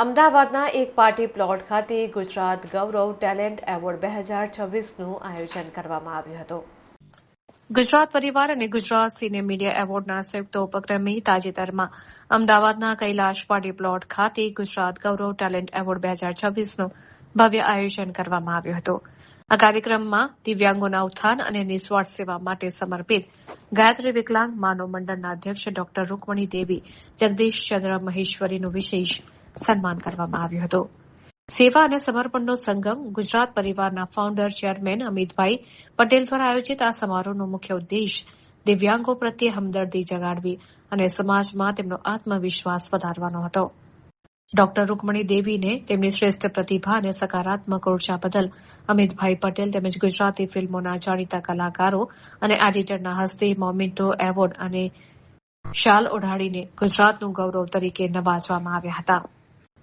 અમદાવાદના એક party plot ખાતે ગુજરાત ગૌરવ ટેલેન્ટ એવોર્ડ 2026નું આયોજન કરવામાં આવ્યું હતું. ગુજરાત પરિવાર અને ગુજરાત સિને મીડિયા એવોર્ડના સંયુક્ત ઉપક્રમે તાજેતરમાં અમદાવાદના કૈલાશ પાર્ટી પ્લોટ ખાતે ગુજરાત ગૌરવ ટેલેન્ટ એવોર્ડ 2026નું ભવ્ય આયોજન કરવામાં આવ્યું હતું. આ કાર્યક્રમમાં દિવ્યાંગોના ઉત્થાન અને નિસ્વાર્થ સેવા માટે સમર્પિત ગાયત્રી વિકલાંગ માનવ મંડળના અધ્યક્ષ ડોક્ટર રૂકમણી દેવી જગદીશચંદ્ર મહેશ્વરીનું વિશેષ સન્માન કરવામાં આવ્યું હતું. સેવા અને સમર્પણનો સંગમ ગુજરાત પરિવારના ફાઉન્ડર ચેરમેન અમિતભાઈ પટેલ દ્વારા આયોજિત આ સમારોહનો મુખ્ય ઉદ્દેશ દિવ્યાંગો પ્રત્યે હમદર્દી જગાડવી અને સમાજમાં તેમનો આત્મવિશ્વાસ વધારવાનો હતો. ડોક્ટર રૂકમણી દેવીને તેમની શ્રેષ્ઠ પ્રતિભા અને સકારાત્મક ઉર્જા બદલ અમિતભાઈ પટેલ તેમજ ગુજરાતી ફિલ્મોના જાણીતા કલાકારો અને એડિટરના હસ્તે મોમેન્ટો એવોર્ડ અને શાલ ઓઢાડીને ગુજરાતનું ગૌરવ તરીકે નવાજવામાં આવ્યા હતા.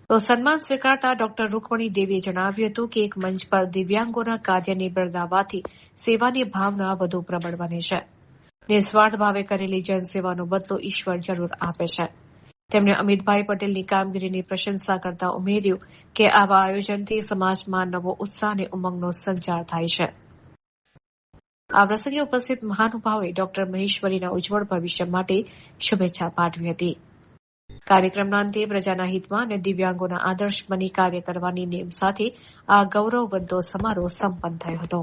તો સન્માન સ્વીકારતા ડોક્ટર રૂકમણી દેવીએ જણાવ્યું હતું કે એક મંચ પર દિવ્યાંગોના કાર્યને બિરદાવવાથી સેવાની ભાવના વધુ પ્રબળ બને છે. નિસ્વાર્થ ભાવે કરેલી જનસેવાનો બદલો ઈશ્વર જરૂર આપે છે. તેમણે અમિતભાઈ પટેલની કામગીરીની પ્રશંસા કરતા ઉમેર્યું કે આવા આયોજનથી સમાજમાં નવો ઉત્સાહ અને ઉમંગનો સંચાર થાય છે. આ પ્રસંગે ઉપસ્થિત મહાનુભાવોએ ડોક્ટર મહેશ્વરીના ઉજ્જવળ ભવિષ્ય માટે શુભેચ્છા પાઠવી હતી. કાર્યક્રમના અંતે પ્રજાના હિતમાં અને દિવ્યાંગોના આદર્શ બની કાર્ય કરવાની નેમ સાથે આ ગૌરવવંતો સમારોહ સંપન્ન થયો હતો.